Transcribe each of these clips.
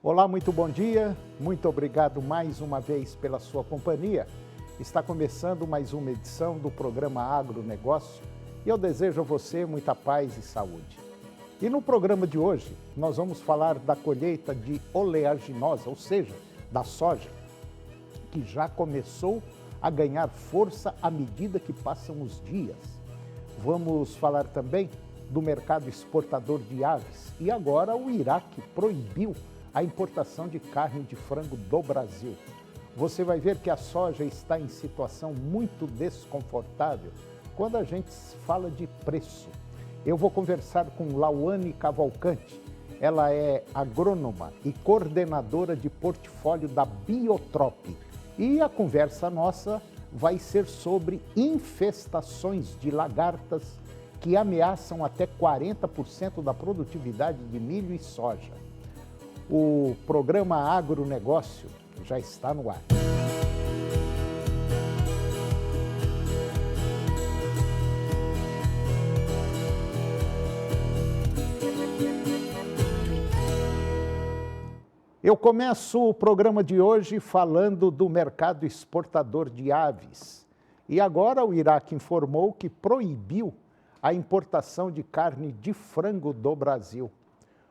Olá, muito bom dia, muito obrigado mais uma vez pela sua companhia. Está começando mais uma edição do programa Agronegócio e eu desejo a você muita paz e saúde. E no programa de hoje nós vamos falar da colheita de oleaginosa, ou seja, da soja, que já começou a ganhar força à medida que passam os dias. Vamos falar também do mercado exportador de aves e agora o Iraque proibiu a importação de carne de frango do Brasil. Você vai ver que a soja está em situação muito desconfortável quando a gente fala de preço. Eu vou conversar com Lauane Cavalcante. Ela é agrônoma e coordenadora de portfólio da Biotrop. E a conversa nossa vai ser sobre infestações de lagartas que ameaçam até 40% da produtividade de milho e soja. O programa Agronegócio já está no ar. Eu começo o programa de hoje falando do mercado exportador de aves. E agora o Iraque informou que proibiu a importação de carne de frango do Brasil.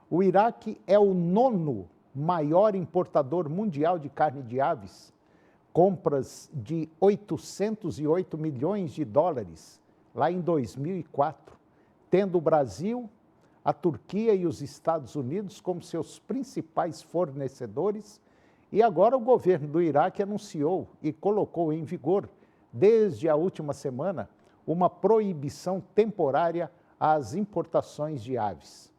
O Iraque é o 9º maior importador mundial de carne de aves, compras de 808 milhões de dólares lá em 2004, tendo o Brasil, a Turquia e os Estados Unidos como seus principais fornecedores, e agora o governo do Iraque anunciou e colocou em vigor, desde a última semana, uma proibição temporária às importações de aves.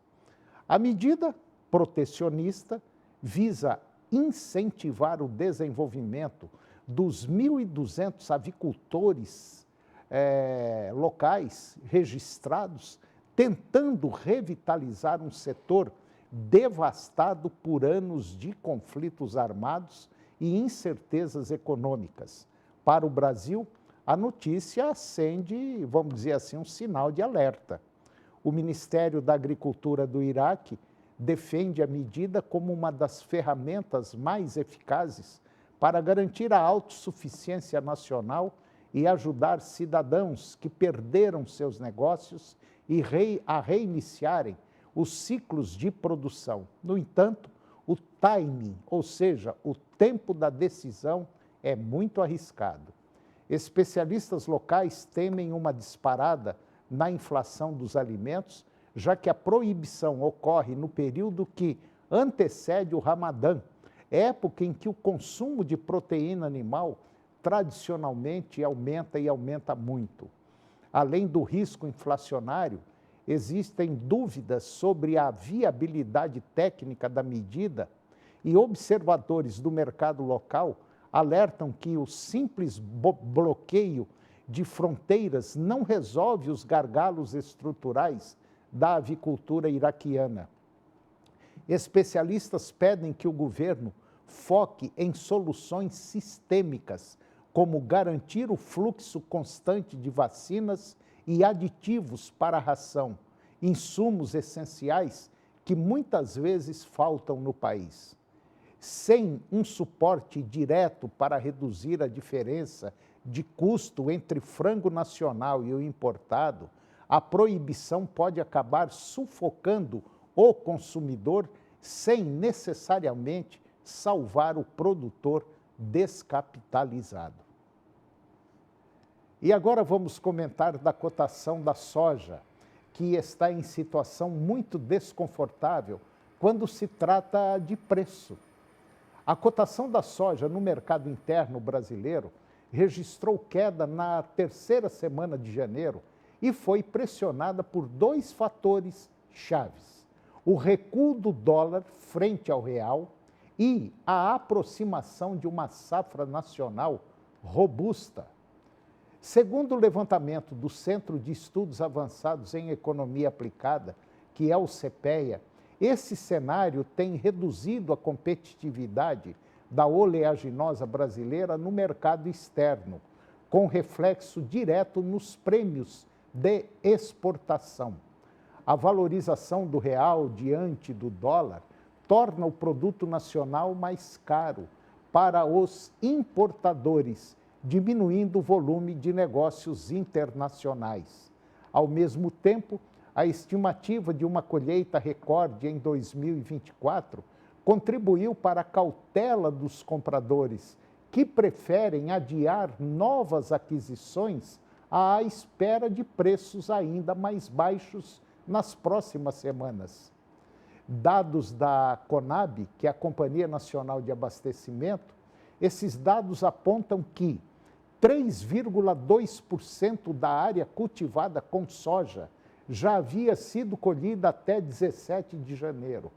A medida protecionista visa incentivar o desenvolvimento dos 1.200 avicultores locais registrados, tentando revitalizar um setor devastado por anos de conflitos armados e incertezas econômicas. Para o Brasil, a notícia acende, vamos dizer assim, um sinal de alerta. O Ministério da Agricultura do Iraque defende a medida como uma das ferramentas mais eficazes para garantir a autossuficiência nacional e ajudar cidadãos que perderam seus negócios e a reiniciarem os ciclos de produção. No entanto, o timing, ou seja, o tempo da decisão, é muito arriscado. Especialistas locais temem uma disparada na inflação dos alimentos, já que a proibição ocorre no período que antecede o Ramadã, época em que o consumo de proteína animal tradicionalmente aumenta e aumenta muito. Além do risco inflacionário, existem dúvidas sobre a viabilidade técnica da medida e observadores do mercado local alertam que o simples bloqueio de fronteiras não resolve os gargalos estruturais da avicultura iraquiana. Especialistas pedem que o governo foque em soluções sistêmicas, como garantir o fluxo constante de vacinas e aditivos para a ração, insumos essenciais que muitas vezes faltam no país. Sem um suporte direto para reduzir a diferença de custo entre frango nacional e o importado, a proibição pode acabar sufocando o consumidor sem necessariamente salvar o produtor descapitalizado. E agora vamos comentar da cotação da soja, que está em situação muito desconfortável quando se trata de preço. A cotação da soja no mercado interno brasileiro registrou queda na terceira semana de janeiro e foi pressionada por dois fatores chaves: o recuo do dólar frente ao real e a aproximação de uma safra nacional robusta. Segundo o levantamento do Centro de Estudos Avançados em Economia Aplicada, que é o CEPEA, esse cenário tem reduzido a competitividade da oleaginosa brasileira no mercado externo, com reflexo direto nos prêmios de exportação. A valorização do real diante do dólar torna o produto nacional mais caro para os importadores, diminuindo o volume de negócios internacionais. Ao mesmo tempo, a estimativa de uma colheita recorde em 2024 contribuiu para a cautela dos compradores, que preferem adiar novas aquisições à espera de preços ainda mais baixos nas próximas semanas. Dados da Conab, que é a Companhia Nacional de Abastecimento, esses dados apontam que 3,2% da área cultivada com soja já havia sido colhida até 17 de janeiro.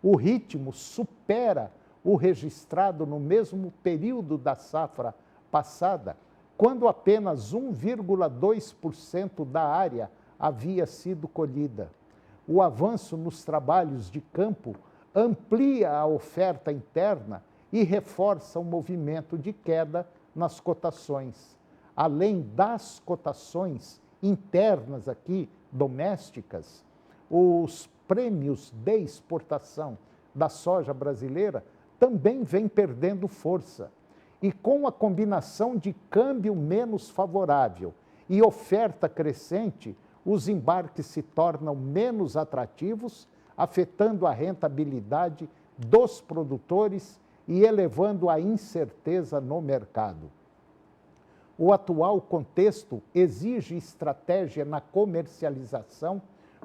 O ritmo supera o registrado no mesmo período da safra passada, quando apenas 1,2% da área havia sido colhida. O avanço nos trabalhos de campo amplia a oferta interna e reforça o movimento de queda nas cotações. Além das cotações internas aqui, domésticas, os prêmios de exportação da soja brasileira também vêm perdendo força. E com a combinação de câmbio menos favorável e oferta crescente, os embarques se tornam menos atrativos, afetando a rentabilidade dos produtores e elevando a incerteza no mercado. O atual contexto exige estratégia na comercialização.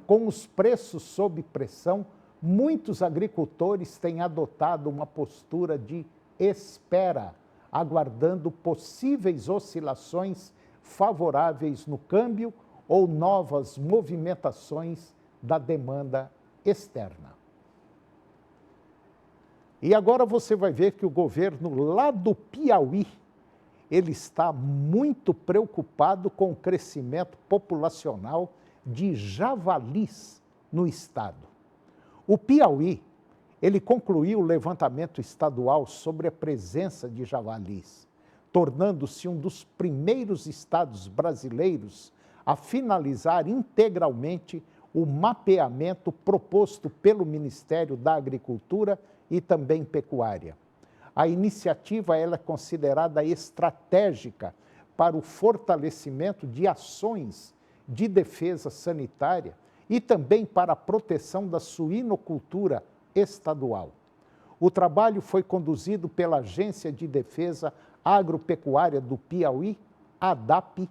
Com os preços sob pressão, muitos agricultores têm adotado uma postura de espera, aguardando possíveis oscilações favoráveis no câmbio ou novas movimentações da demanda externa. E agora você vai ver que o governo lá do Piauí, ele está muito preocupado com o crescimento populacional de javalis no estado. O Piauí, ele concluiu o levantamento estadual sobre a presença de javalis, tornando-se um dos primeiros estados brasileiros a finalizar integralmente o mapeamento proposto pelo Ministério da Agricultura e também Pecuária. A iniciativa ela é considerada estratégica para o fortalecimento de ações de defesa sanitária e também para a proteção da suinocultura estadual. O trabalho foi conduzido pela Agência de Defesa Agropecuária do Piauí, ADAP,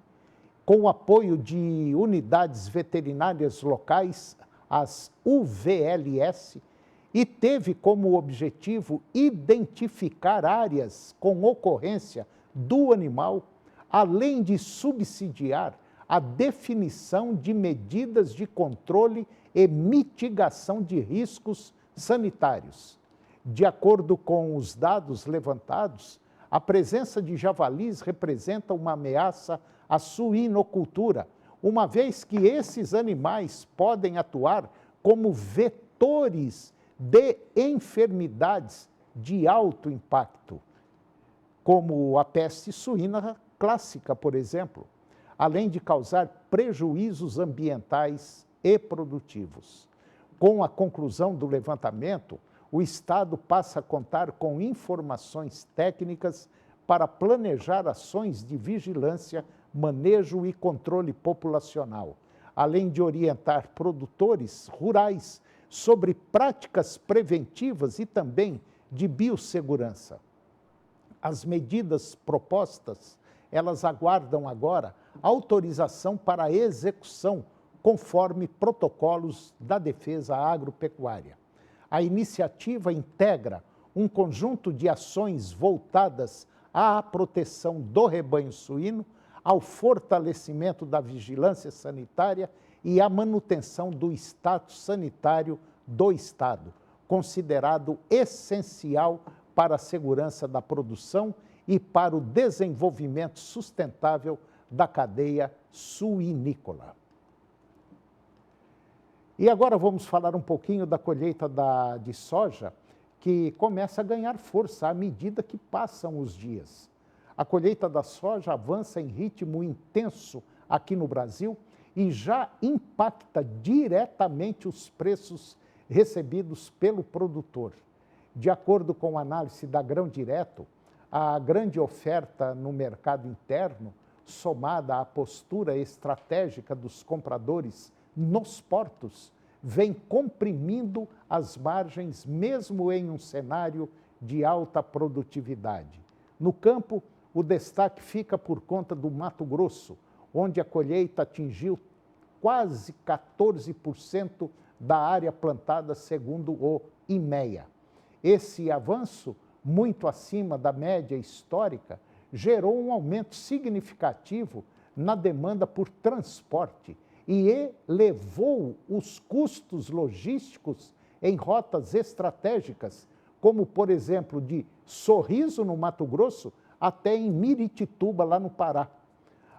com o apoio de unidades veterinárias locais, as UVLS, e teve como objetivo identificar áreas com ocorrência do animal, além de subsidiar a definição de medidas de controle e mitigação de riscos sanitários. De acordo com os dados levantados, a presença de javalis representa uma ameaça à suinocultura, uma vez que esses animais podem atuar como vetores de enfermidades de alto impacto, como a peste suína clássica, por exemplo, além de causar prejuízos ambientais e produtivos. Com a conclusão do levantamento, o Estado passa a contar com informações técnicas para planejar ações de vigilância, manejo e controle populacional, além de orientar produtores rurais sobre práticas preventivas e também de biossegurança. As medidas propostas, elas aguardam agora autorização para a execução conforme protocolos da defesa agropecuária. A iniciativa integra um conjunto de ações voltadas à proteção do rebanho suíno, ao fortalecimento da vigilância sanitária e à manutenção do status sanitário do Estado, considerado essencial para a segurança da produção e para o desenvolvimento sustentável da cadeia suinícola. E agora vamos falar um pouquinho da colheita de soja, que começa a ganhar força à medida que passam os dias. A colheita da soja avança em ritmo intenso aqui no Brasil e já impacta diretamente os preços recebidos pelo produtor. De acordo com a análise da Grão Direto, a grande oferta no mercado interno, somada à postura estratégica dos compradores nos portos, vem comprimindo as margens mesmo em um cenário de alta produtividade. No campo, o destaque fica por conta do Mato Grosso, onde a colheita atingiu quase 14% da área plantada, segundo o IMEA. Esse avanço, muito acima da média histórica, gerou um aumento significativo na demanda por transporte e elevou os custos logísticos em rotas estratégicas, como, por exemplo, de Sorriso, no Mato Grosso, até em Miritituba, lá no Pará.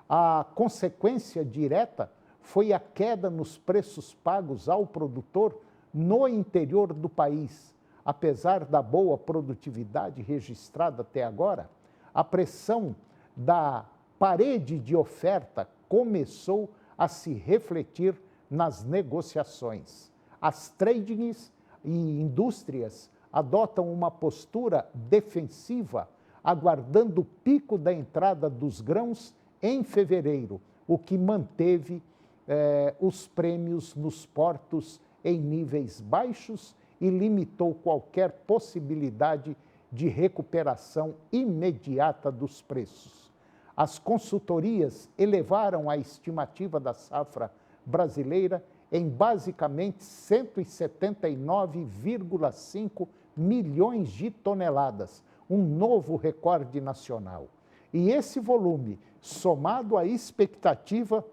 A consequência direta foi a queda nos preços pagos ao produtor no interior do país. Apesar da boa produtividade registrada até agora, a pressão da parede de oferta começou a se refletir nas negociações. As tradings e indústrias adotam uma postura defensiva, aguardando o pico da entrada dos grãos em fevereiro, o que manteve os prêmios nos portos em níveis baixos e limitou qualquer possibilidade de recuperação imediata dos preços. As consultorias elevaram a estimativa da safra brasileira em basicamente 179,5 milhões de toneladas, um novo recorde nacional. E esse volume, somado à expectativa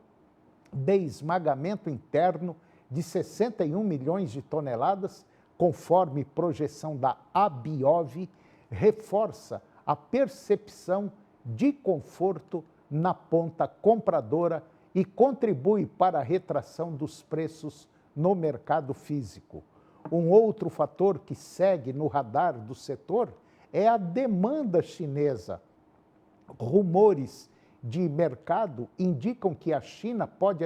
de esmagamento interno de 61 milhões de toneladas, conforme projeção da ABIOV, reforça a percepção de conforto na ponta compradora e contribui para a retração dos preços no mercado físico. Um outro fator que segue no radar do setor é a demanda chinesa. Rumores de mercado indicam que a China pode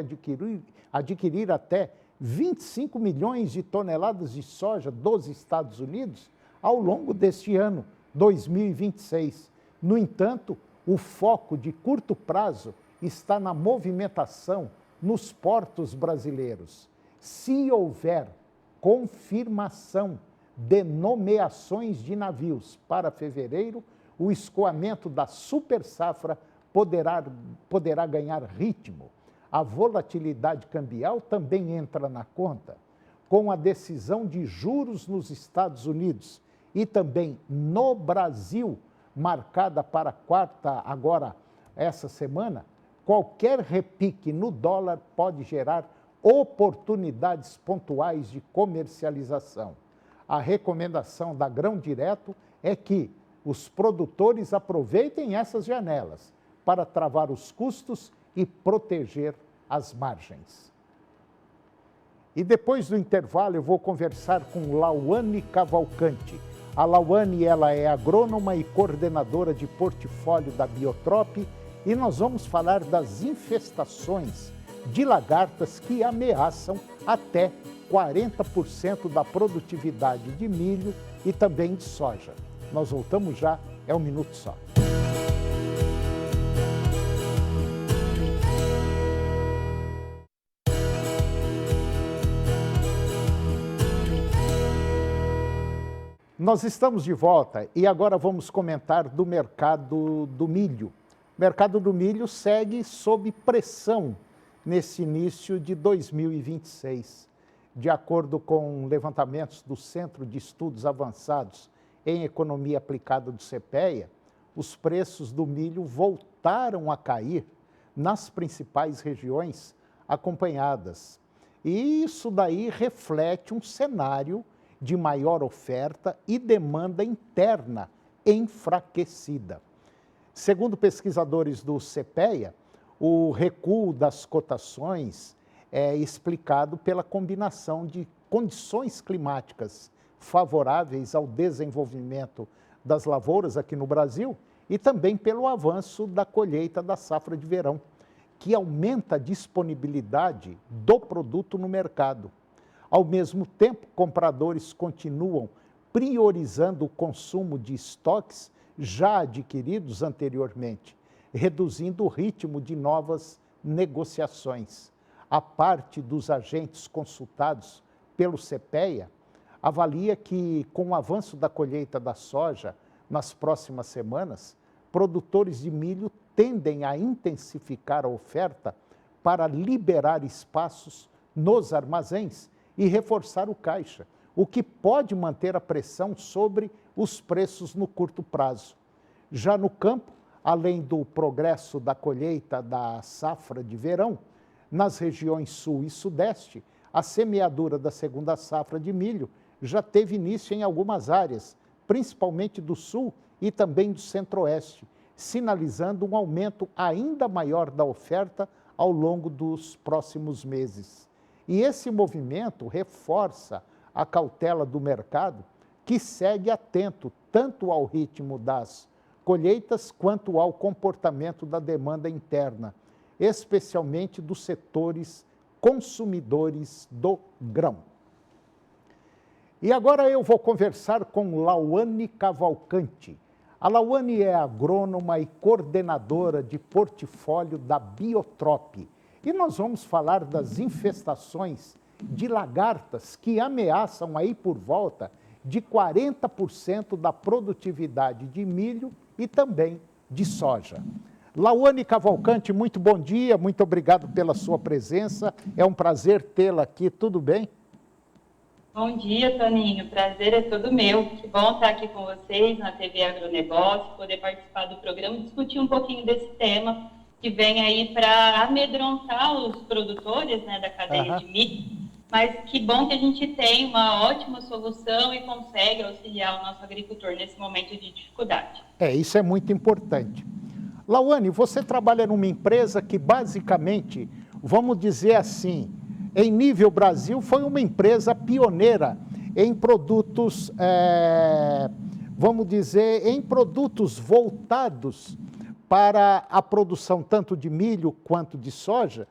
adquirir até 25 milhões de toneladas de soja dos Estados Unidos ao longo deste ano, 2026. No entanto, o foco de curto prazo está na movimentação nos portos brasileiros. Se houver confirmação de nomeações de navios para fevereiro, o escoamento da super-safra poderá ganhar ritmo. A volatilidade cambial também entra na conta. Com a decisão de juros nos Estados Unidos e também no Brasil, marcada para quarta agora, essa semana, qualquer repique no dólar pode gerar oportunidades pontuais de comercialização. A recomendação da Grão Direto é que os produtores aproveitem essas janelas para travar os custos e proteger as margens. E depois do intervalo eu vou conversar com Lauane Cavalcante. A Lauane, ela é agrônoma e coordenadora de portfólio da Biotrop e nós vamos falar das infestações de lagartas que ameaçam até 40% da produtividade de milho e também de soja. Nós voltamos já, é um minuto só. Nós estamos de volta e agora vamos comentar do mercado do milho. O mercado do milho segue sob pressão nesse início de 2026. De acordo com levantamentos do Centro de Estudos Avançados em Economia Aplicada do CPEA, os preços do milho voltaram a cair nas principais regiões acompanhadas. E isso daí reflete um cenário de maior oferta e demanda interna enfraquecida. Segundo pesquisadores do CPEA, o recuo das cotações é explicado pela combinação de condições climáticas favoráveis ao desenvolvimento das lavouras aqui no Brasil e também pelo avanço da colheita da safra de verão, que aumenta a disponibilidade do produto no mercado. Ao mesmo tempo, compradores continuam priorizando o consumo de estoques já adquiridos anteriormente, reduzindo o ritmo de novas negociações. A parte dos agentes consultados pelo CPEA avalia que, com o avanço da colheita da soja nas próximas semanas, produtores de milho tendem a intensificar a oferta para liberar espaços nos armazéns e reforçar o caixa, o que pode manter a pressão sobre os preços no curto prazo. Já no campo, além do progresso da colheita da safra de verão, nas regiões sul e sudeste, a semeadura da segunda safra de milho já teve início em algumas áreas, principalmente do sul e também do centro-oeste, sinalizando um aumento ainda maior da oferta ao longo dos próximos meses. E esse movimento reforça a cautela do mercado, que segue atento tanto ao ritmo das colheitas quanto ao comportamento da demanda interna, especialmente dos setores consumidores do grão. E agora eu vou conversar com Lauane Cavalcante. A Lauane é agrônoma e coordenadora de portfólio da Biotrop. E nós vamos falar das infestações de lagartas que ameaçam aí por volta de 40% da produtividade de milho e também de soja. Lauane Cavalcante, muito bom dia, muito obrigado pela sua presença. É um prazer tê-la aqui, tudo bem? Bom dia, Toninho. Prazer é todo meu. Que bom estar aqui com vocês na TV Agronegócio, poder participar do programa e discutir um pouquinho desse tema que vem aí para amedrontar os produtores, né, da cadeia de milho. Mas que bom que a gente tem uma ótima solução e consegue auxiliar o nosso agricultor nesse momento de dificuldade. Isso é muito importante. Lauane, você trabalha numa empresa que basicamente, vamos dizer assim, em nível Brasil, foi uma empresa pioneira em produtos, vamos dizer, em produtos voltados para a produção tanto de milho quanto de soja,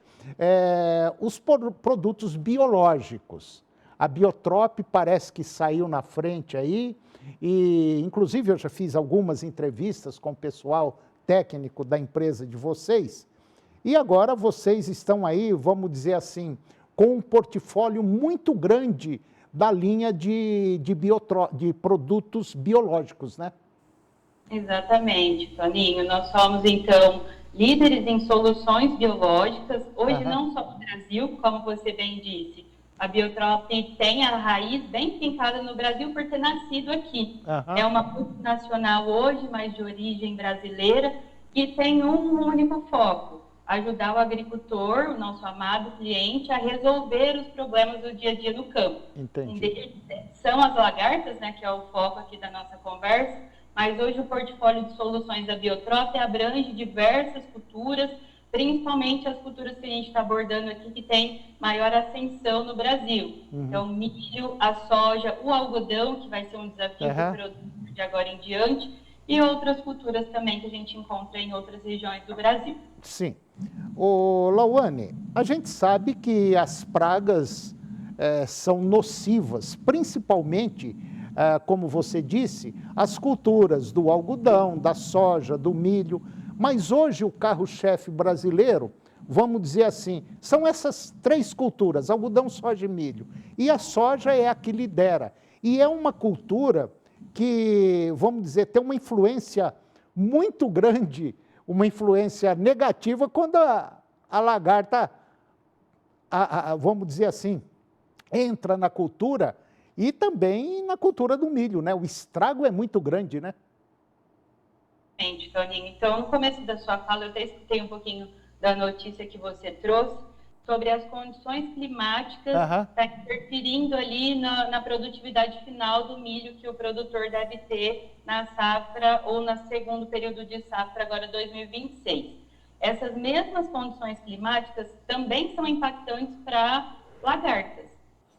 os produtos biológicos. A Biotrop parece que saiu na frente aí, e inclusive eu já fiz algumas entrevistas com o pessoal técnico da empresa de vocês, e agora vocês estão aí, vamos dizer assim, com um portfólio muito grande da linha de produtos biológicos, né? Exatamente, Toninho. Nós somos, então, líderes em soluções biológicas, hoje não só no Brasil, como você bem disse. A Biotrop tem a raiz bem fincada no Brasil por ter nascido aqui. É uma multinacional hoje, mas de origem brasileira, que tem um único foco: ajudar o agricultor, o nosso amado cliente, a resolver os problemas do dia a dia no campo. Entendi. São as lagartas, né, que é o foco aqui da nossa conversa, mas hoje o portfólio de soluções da Biotrop abrange diversas culturas, principalmente as culturas que a gente está abordando aqui, que tem maior ascensão no Brasil. Então, milho, a soja, o algodão, que vai ser um desafio para o produtor de agora em diante, e outras culturas também que a gente encontra em outras regiões do Brasil. Sim. Ô, Lauane, a gente sabe que as pragas são nocivas, principalmente, como você disse, as culturas do algodão, da soja, do milho, mas hoje o carro-chefe brasileiro, vamos dizer assim, são essas três culturas, algodão, soja e milho. E a soja é a que lidera. E é uma cultura que, vamos dizer, tem uma influência muito grande, uma influência negativa quando a lagarta, vamos dizer assim, entra na cultura e também na cultura do milho, né? O estrago é muito grande, né? Toninho. Então, no começo da sua fala, eu até escutei um pouquinho da notícia que você trouxe sobre as condições climáticas tá interferindo ali na produtividade final do milho que o produtor deve ter na safra ou no segundo período de safra, agora 2026. Essas mesmas condições climáticas também são impactantes para lagartas.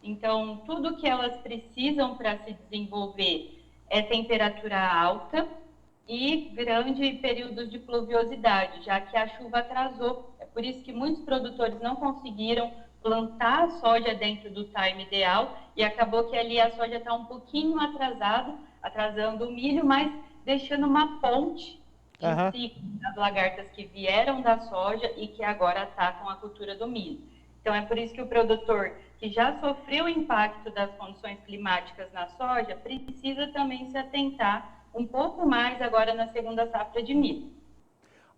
Então, tudo que elas precisam para se desenvolver é temperatura alta e grandes períodos de pluviosidade, já que a chuva atrasou. É por isso que muitos produtores não conseguiram plantar a soja dentro do time ideal e acabou que ali a soja está um pouquinho atrasada, atrasando o milho, mas deixando uma ponte em ciclo das lagartas que vieram da soja e que agora atacam a cultura do milho. Então, é por isso que o produtor que já sofreu o impacto das condições climáticas na soja precisa também se atentar um pouco mais agora na segunda safra de milho.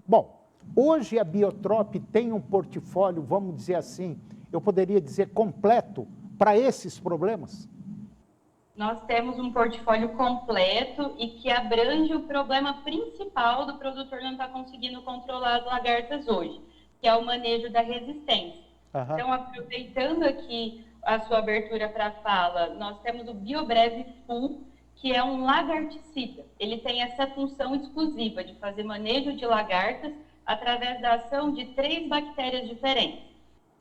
Bom, hoje a Biotrop tem um portfólio, vamos dizer assim, eu poderia dizer completo para esses problemas? Nós temos um portfólio completo e que abrange o problema principal do produtor não estar conseguindo controlar as lagartas hoje, que é o manejo da resistência. Então, aproveitando aqui a sua abertura para a fala, nós temos o BioBrev Full, que é um lagarticida. Ele tem essa função exclusiva de fazer manejo de lagartas através da ação de 3 bactérias diferentes.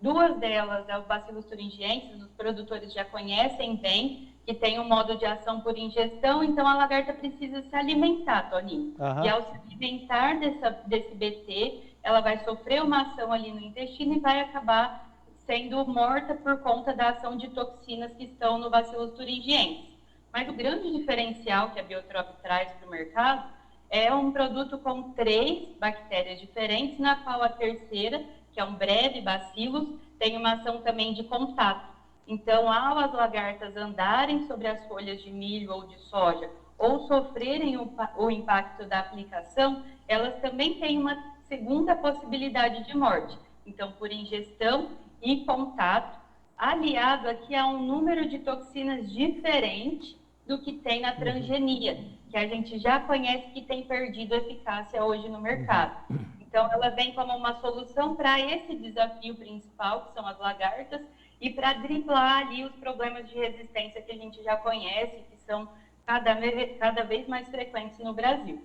2 delas é o Bacillus thuringiensis, os produtores já conhecem bem, que tem um modo de ação por ingestão, então a lagarta precisa se alimentar, Toninho. E ao se alimentar desse BT, ela vai sofrer uma ação ali no intestino e vai acabar sendo morta por conta da ação de toxinas que estão no Bacillus thuringiensis. Mas o grande diferencial que a Biotrop traz para o mercado é um produto com 3 bactérias diferentes, na qual a terceira, que é um breve bacillus, tem uma ação também de contato. Então, ao as lagartas andarem sobre as folhas de milho ou de soja, ou sofrerem o impacto da aplicação, elas também têm uma segunda possibilidade de morte. Então, por ingestão e contato, aliado aqui a um número de toxinas diferente do que tem na transgenia, que a gente já conhece que tem perdido eficácia hoje no mercado. Então, ela vem como uma solução para esse desafio principal, que são as lagartas, e para driblar ali os problemas de resistência que a gente já conhece, que são cada vez mais frequentes no Brasil.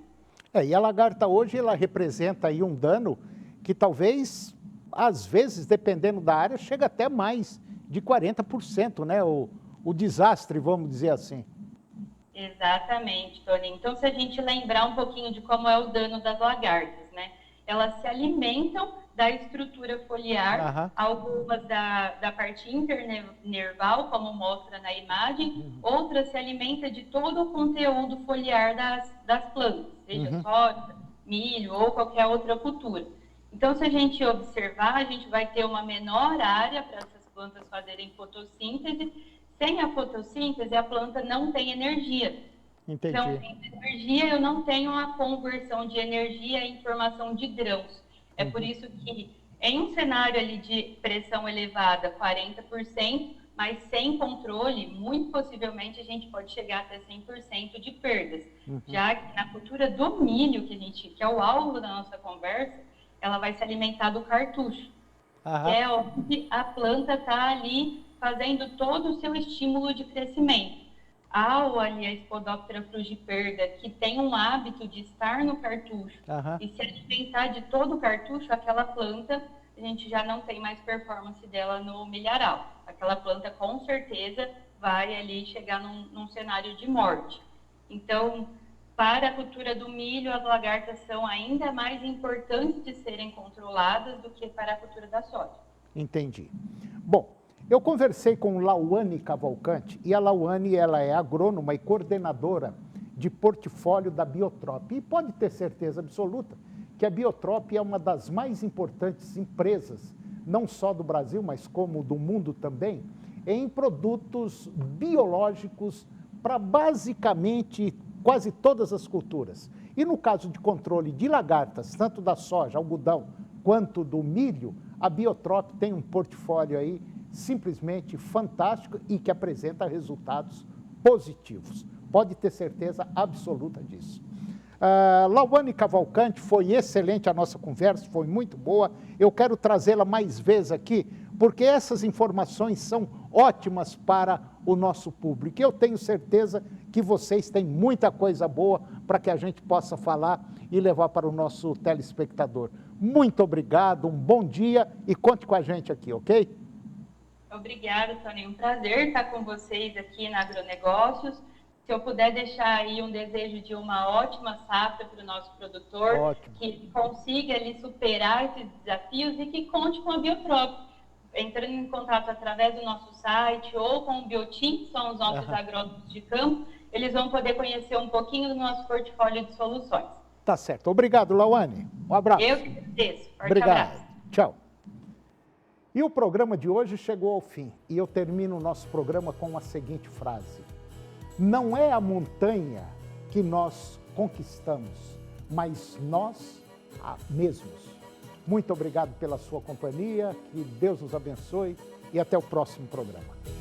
E a lagarta hoje, ela representa aí um dano que talvez, às vezes, dependendo da área, chega até mais de 40%, né? O desastre, vamos dizer assim. Exatamente, Toninho. Então, se a gente lembrar um pouquinho de como é o dano das lagartas, né? Elas se alimentam da estrutura foliar, algumas da parte internerval, como mostra na imagem, outras se alimentam de todo o conteúdo foliar das plantas, seja soja, milho ou qualquer outra cultura. Então, se a gente observar, a gente vai ter uma menor área para essas plantas fazerem fotossíntese. Sem a fotossíntese, a planta não tem energia. Entendi. Então, sem energia, eu não tenho a conversão de energia em formação de grãos. É por isso que, em um cenário ali de pressão elevada, 40%, mas sem controle, muito possivelmente a gente pode chegar até 100% de perdas. Já que na cultura do milho, que é o alvo da nossa conversa, ela vai se alimentar do cartucho, que é onde a planta está ali fazendo todo o seu estímulo de crescimento. Ao ali a Spodoptera frugiperda, que tem um hábito de estar no cartucho e se alimentar de todo o cartucho, aquela planta, a gente já não tem mais performance dela no milharal. Aquela planta, com certeza, vai ali chegar num cenário de morte. Então, para a cultura do milho, as lagartas são ainda mais importantes de serem controladas do que para a cultura da soja. Entendi. Bom, eu conversei com Lauane Cavalcante e a Lauane, ela é agrônoma e coordenadora de portfólio da Biotrop. E pode ter certeza absoluta que a Biotrop é uma das mais importantes empresas, não só do Brasil, mas como do mundo também, em produtos biológicos para basicamente quase todas as culturas. E no caso de controle de lagartas, tanto da soja, algodão, quanto do milho, a Biotrop tem um portfólio aí simplesmente fantástico e que apresenta resultados positivos. Pode ter certeza absoluta disso. Lauane Cavalcante, foi excelente a nossa conversa, foi muito boa. Eu quero trazê-la mais vezes aqui, porque essas informações são ótimas para o nosso público. Eu tenho certeza que vocês têm muita coisa boa para que a gente possa falar e levar para o nosso telespectador. Muito obrigado, um bom dia e conte com a gente aqui, ok? Obrigada, Tony. Um prazer estar com vocês aqui na Agronegócios. Se eu puder deixar aí um desejo de uma ótima safra para o nosso produtor, que consiga ali superar esses desafios e que conte com a Biotrop. entrando em contato através do nosso site ou com o Biotim, que são os nossos agrônomos de campo, eles vão poder conhecer um pouquinho do nosso portfólio de soluções. Tá certo. Obrigado, Lauane. Um abraço. Eu que agradeço. Forte Obrigado. abraço. Tchau. E o programa de hoje chegou ao fim. E eu termino o nosso programa com a seguinte frase: não é a montanha que nós conquistamos, mas nós mesmos. Muito obrigado pela sua companhia, que Deus os abençoe e até o próximo programa.